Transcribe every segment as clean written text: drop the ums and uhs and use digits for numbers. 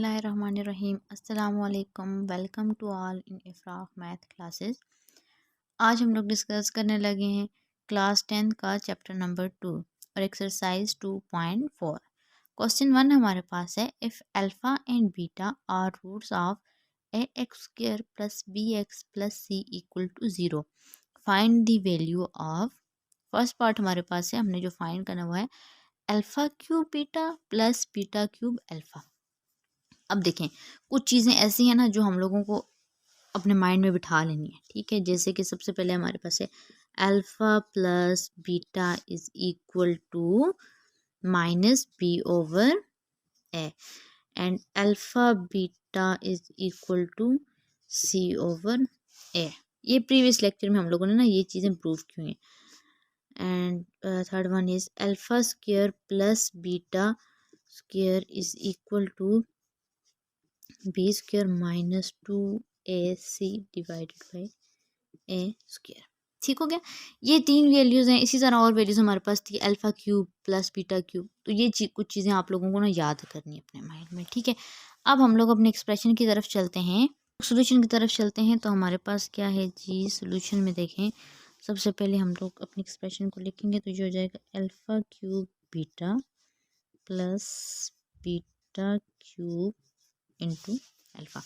बिस्मिल्लाहिर्रहमानिर्रहीम अस्सलामुअलैकुम। Welcome to all in Ifraq math classes. आज हम लोग डिस्कस करने लगे हैं क्लास 10 का चैप्टर नंबर 2 और एक्सरसाइज 2.4। क्वेश्चन 1 हमारे पास है, if alpha and beta are roots of A X square plus B X plus C equal to 0, find the value of. First part हमारे पास है, हमने जो फाइंड करना हुआ है alpha cube beta plus beta cube alpha. अब देखें, कुछ चीज़ें ऐसी हैं ना जो हम लोगों को अपने माइंड में बिठा लेनी है, ठीक है। जैसे कि सबसे पहले हमारे पास है alpha plus beta is equal to minus B over A and alpha beta is equal to C over A. ये प्रीवियस लेक्चर में हम लोगों ने ना ये चीज़ें प्रूव की हैं। And third one is alpha square plus beta square is equal to B square minus 2ac divided by A square. ठीक हो गया। ये तीन वैल्यूज़ हैं। इसी तरह और वैल्यूज़ हमारे पास थी alpha cube plus beta cube. तो ये कुछ चीज़ें आप लोगों को ना याद करनी है अपने माइंड में, ठीक है। अब हम लोग अपने एक्सप्रेशन की तरफ चलते हैं, सोल्यूशन की तरफ चलते हैं। तो हमारे पास क्या है जी, सोल्यूशन में देखें, सबसे पहले हम लोग अपने एक्सप्रेशन को लिखेंगे तो ये हो जाएगा alpha cube beta plus beta cube into alpha.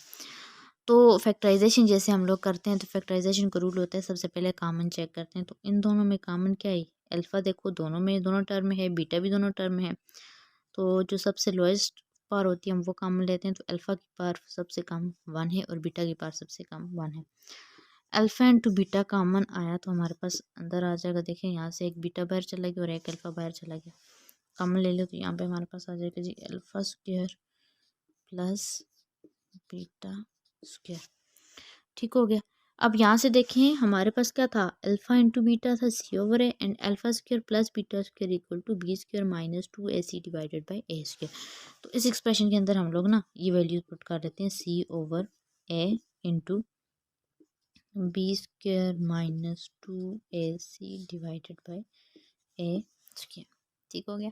तो फैक्टराइजेशन जैसे हम लोग करते हैं तो फैक्टराइजेशन का रूल होता है, सबसे पहले कॉमन चेक करते हैं। तो इन दोनों में कॉमन क्या है, अल्फ़ा देखो दोनों में दोनों टर्म में है, बीटा भी दोनों टर्म में है। तो जो सबसे लोएस्ट पावर होती है हम वो कॉमन लेते हैं। तो अल्फ़ा की पावर सबसे कम 1 है और बीटा की पावर सबसे कम 1 है। अल्फ़ा इंटू बीटा कॉमन आया तो हमारे पास अंदर आ जाएगा। देखें यहाँ से एक बीटा बाहर चला गया और एक अल्फ़ा बाहर चला गया। कॉमन ले लो तो यहाँ पे हमारे पास आ जाएगा जी alpha square plus beta square. ठीक हो गया। अब यहाँ से देखें हमारे पास क्या था, अल्फ़ा इंटू बीटा था C over A and alpha square plus beta square equal to B square minus 2ac divided by A square. तो इस एक्सप्रेशन के अंदर हम लोग ना ये वैल्यूज पुट कर देते हैं, C over A into B square minus 2ac divided by A square. ठीक हो गया।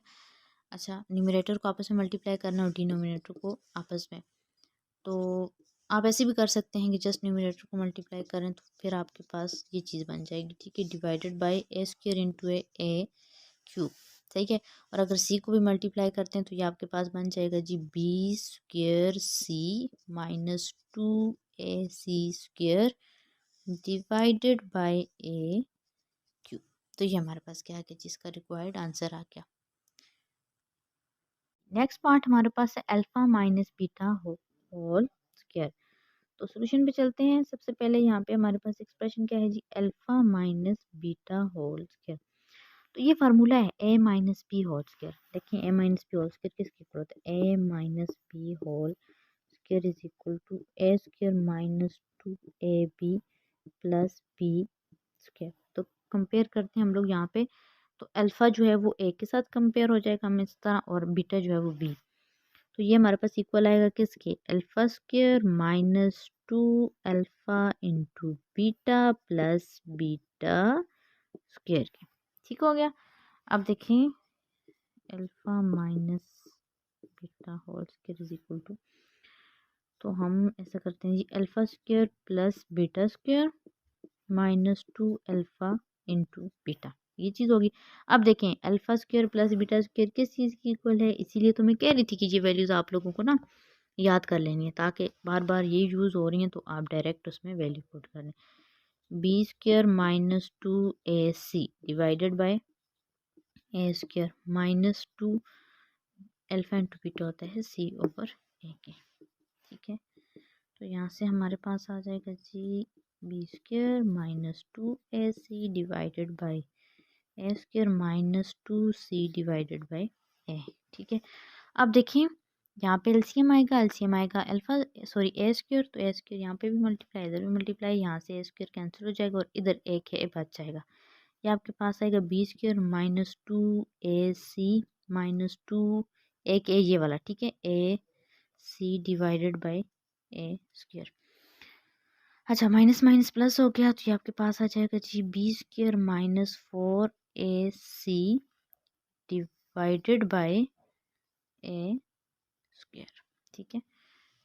अच्छा, न्यूमरेटर को आपस में मल्टीप्लाई करना और डिनोमिनेटर को आपस में। तो आप ऐसे भी कर सकते हैं कि जस्ट न्यूमरेटर को मल्टीप्लाई करें तो फिर आपके पास ये चीज़ बन जाएगी, ठीक है, divided by A square into A cube. ठीक है। और अगर सी को भी मल्टीप्लाई करते हैं तो ये आपके पास बन जाएगा जी B square C minus 2ac square divided by A cube. तो ये हमारे पास क्या है कि जिसका रिक्वायर्ड आंसर आ गया। नेक्स्ट पार्ट हमारे पास है alpha minus beta whole square. तो सोल्यूशन पे चलते हैं। सबसे पहले यहाँ पे हमारे पास एक्सप्रेशन क्या है जी, alpha minus beta whole square. तो ये फार्मूला है A minus B whole square. देखिए A minus B whole square किसकी इक्वल होता है, A minus B whole square is equal to A square minus 2ab plus B square. तो compare करते हैं हम लोग यहाँ पे, तो अल्फा जो है वो ए के साथ कंपेयर हो जाएगा हमें इस तरह, और बीटा जो है वो बी। तो ये हमारे पास इक्वल आएगा किसके, alpha square minus 2 alpha into beta plus beta square के। ठीक हो गया। अब देखें alpha minus beta whole square is equal to, तो हम ऐसा करते हैं जी alpha square plus beta square minus 2 alpha into beta, ये चीज़ होगी। अब देखें alpha square plus beta square किस चीज़ की इक्वल है, इसीलिए तो मैं कह रही थी कि ये वैल्यूज़ आप लोगों को ना याद कर लेनी है, ताकि बार बार ये यूज़ हो रही हैं तो आप डायरेक्ट उसमें वैल्यू पुट कर लें। B square minus 2ac divided by A square minus 2 alpha into beta होता है सी ओवर ए के। ठीक है। तो यहाँ से हमारे पास आ जाएगा जी B square minus 2ac divided by A square minus 2c divided by A. ठीक है। अब देखिए यहाँ पे एलसीएम आएगा अल्फा सॉरी ए स्क्वायर, तो ए स्क्वायर यहाँ पे भी मल्टीप्लाई, इधर भी मल्टीप्लाई, यहाँ से ए स्क्वायर कैंसिल हो जाएगा और इधर एक है बच जाएगा। ये आपके पास आएगा B square minus 2ac minus 2 एक ए ये वाला, ठीक है, A C divided by A square. अच्छा, माइनस माइनस प्लस हो गया तो ये आपके पास आ जाएगा जी B square minus 4ac divided by A square. ठीक है।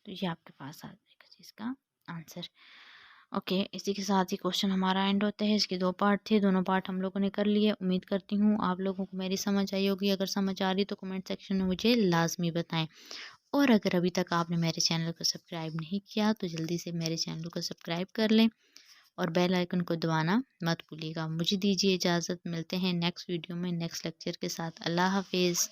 तो ये आपके पास आ जाएगा चीज़ का आंसर। ओके, इसी के साथ ही क्वेश्चन हमारा एंड होता है। इसके 2 पार्ट थे, दोनों पार्ट हम लोगों ने कर लिए। उम्मीद करती हूँ आप लोगों को मेरी समझ आई होगी। अगर समझ आ रही तो कमेंट सेक्शन में मुझे लाजमी बताएं। और अगर अभी तक आपने मेरे चैनल को सब्सक्राइब नहीं किया तो जल्दी से मेरे चैनल को सब्सक्राइब कर लें और बेल आइकन को दबाना मत भूलिएगा। मुझे दीजिए इजाज़त, मिलते हैं नेक्स्ट वीडियो में नेक्स्ट लेक्चर के साथ। अल्लाह हाफिज़।